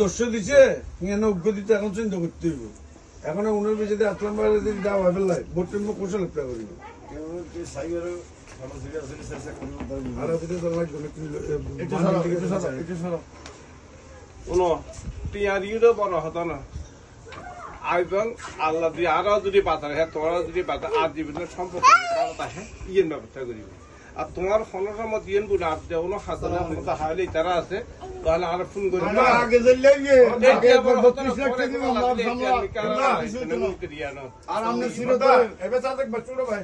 দস্য দিছে দিতে এখন চিন্তা করতে হইব এখন উনার বেশি আসলাম দেওয়া হবে ভোট কৌশল করিব টিয়ারিও বড় হতো না আয়োজন আল্লাহ দিয়ে আরো যদি বাজার হ্যাঁ তোমরা যদি বাজার আর জীবনের সম্পর্ক ইয়ের ব্যবস্থা করিব আর তোমার ফোনের মধ্যে ইয়েন বলে আর যেমন হাজারের মতো হাইলে তারা আছে তাহলে আর ফোন করি আর আমরা ভাই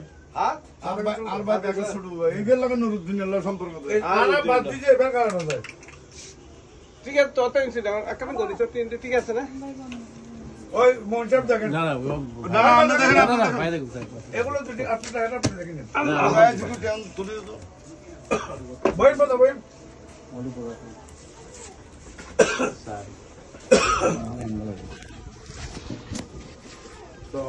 ঠিক আছে তত একটা করিস ঠিক আছে না ওই মনসাব দেখেন এগুলো যদি আপনি দেখেন আপনি দেখেন বই বলো বই তো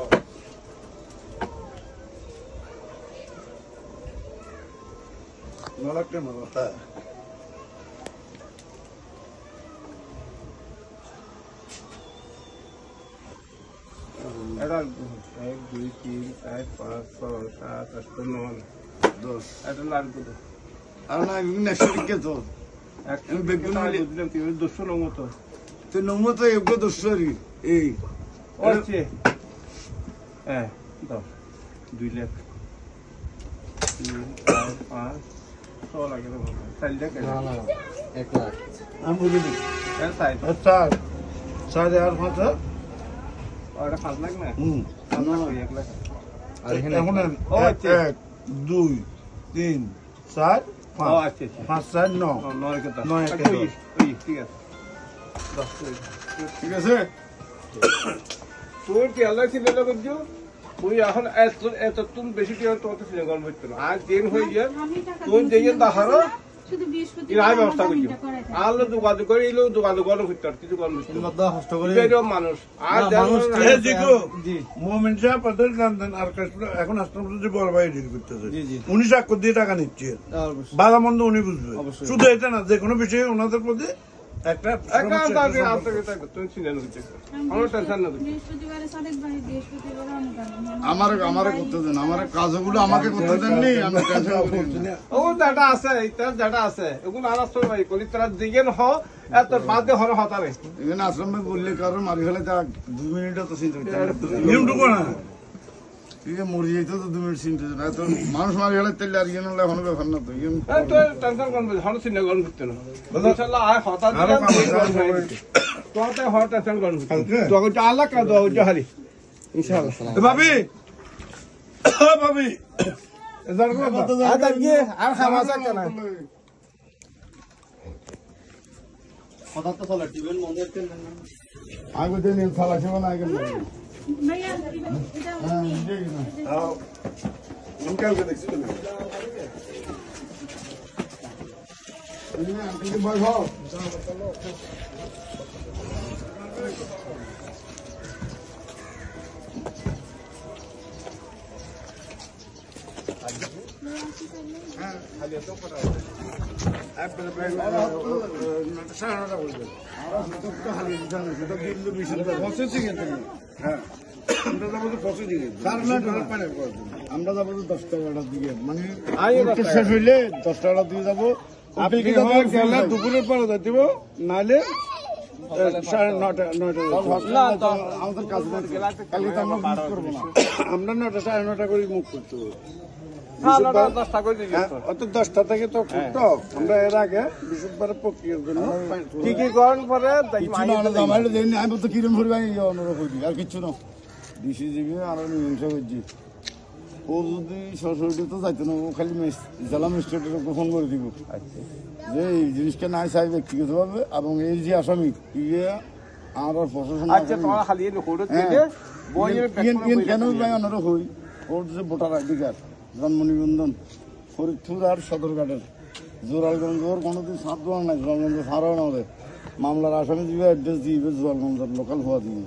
নলাকটা মাথা এটা 1 2 3 4 5 6 7 8 9 10 এটা লাগবে তো আর না নেক্সট তো আমি বেগুন বুঝলাম কি 200 নমো তো তো নমো তো এগো 200 এই ওছে হ্যাঁ 2 লাখ 5 6 লাগে না 4 লাখ না 1 লাখ আমি বুঝি দিই এর সাইজ সাড়ে আর 5 ওটা 5 লাখ না 1 লাখ আর এখানে এখন 1 2 3 4 5 ও আচ্ছা 5 7 9 9 কত 9 ঠিক আছে 10 ঠিক আছে তুই কি আল্লাহ ছিল না বুঝছো তুই এখন এত তুমি বেশি কি তোর ছিল গল্প হইতো না আজ দিন হয়ে গিয়ে তুই যেয়ে দাহারো শুধু বৃহস্পতি ইরাই ব্যবস্থা করছো আল্লাহ দোকান করে এলো দোকান গল্প হইতো কিছু গল্প হইতো মধ্যে কষ্ট করে এরকম মানুষ আর মানুষ দেখো মোমেন সাহেব পদের লন্ডন আর এখন আশ্রম যে বড় ভাই ডিল করতেছে উনি সাক্ষর দিয়ে টাকা নিচ্ছে ভালো মন্দ উনি বুঝবে শুধু এটা না যে কোনো বিষয়ে ওনাদের প্রতি একটা আমার করতে দেন আমার কাজগুলো আমাকে করতে দেননি ও যেটা আছে যেটা আছে ওগুলো আর আসলে ভাই কলি তারা দিগেন হ এত বাদে হর হতারে এখানে আশ্রমে বললে কারণ মারি ফেলে তা 2 মিনিটও তো চিন্তা করতে না মরি যেত তো 2 মিনিট চিন্তা তো মানুষ মারি ফেলে তেলে আর ইয়েন এখন ব্যাপার না তো টেনশন করবে হন চিন্তা করুন করতে না ইনশাআল্লাহ আয় হতা তোতে হর টেনশন করুন তো তো আল্লাহ কা দাও জহারি ইনশাআল্লাহ ভাবি ভাবি আর খামাসা কেন কথা তো চলে টিভেন মনে হচ্ছে আগে দিন খালা ছিল না আগে ভাইয়া এটা কালকে দেখছি ভাই ভাও আমরা যাবো 10টার দিকে মানে শেষ হইলে 10টার দিকে যাবো আপনি দুপুরের পরে যাইব নাহলে 9:30 আমাদের কাজ কালকে তো আমরা মুখ করবো না আমরা 9টা 9:30 করে মুখ করতে হবে 10টা থেকে তো আমরা এর আগে বৃহস্পতিবার প্রক্রিয়ার জন্য কি কি করেন পরে আমি তো কিরম ভরবে অনুরোধ করি আর কিচ্ছু না ডিসি জিবি আর হিংসা করছি ও যদি সরস্বতী তো যাইতো না ও খালি জেলা ম্যাজিস্ট্রেটের ফোন করে দিব যে এই জিনিসটা নাই চাই ব্যক্তিগতভাবে এবং এই যে আসামি আমার প্রশাসন কেন অনুরোধ হই ওর যে ভোটার আইডি কার্ড জন্ম নিবন্ধন ফরিদপুর আর সদরঘাটের জোরালগঞ্জ ওর কোনোদিন সাপ দেওয়া নাই জোরালগঞ্জ সারাও না ওদের মামলার আসামি দিবে অ্যাড্রেস দিবে জোরালগঞ্জের লোকাল হওয়া দিবে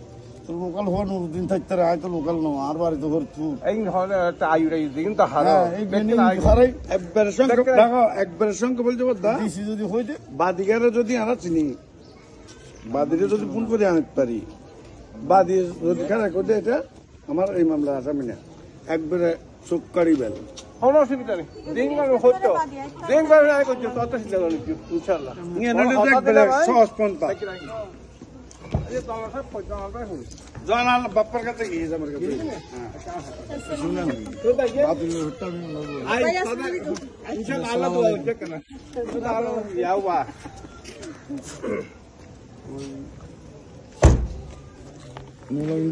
তো লোকাল হওয়া নুরুদ্দিন থাকতে রে তো লোকাল নো আর বাড়ি তো করছু এই হলে একটা আয়ুরাই দিন তো হারো এই গেনি হারাই একবারের সঙ্গে দেখো একবারের সঙ্গে বলতে দা ডিসি যদি হইতে বাদিগারে যদি আনা চিনি বাদিরে যদি ফোন করে আনতে পারি বাদি যদি খারাপ করে এটা আমার এই মামলা আসামি না একবারে চোখ কাড়ি বেল কোনো অসুবিধা নেই দিন মানে হতো দিন মানে আয় করছো তত চিন্তা করি ইনশাআল্লাহ নিয়ে নলে তো একবারে সহজ পন্থা এই তো আমার সব পয়সা আমরা হই জানাল বাপ্পার কাছে গিয়ে আমার কাছে শুনেন তো ভাই বাতিলের হত্যা আমি বলবো আই ইনশাআল্লাহ আল্লাহ দোয়া করছে কেন তো আলো ইয়াওয়া মোবাইল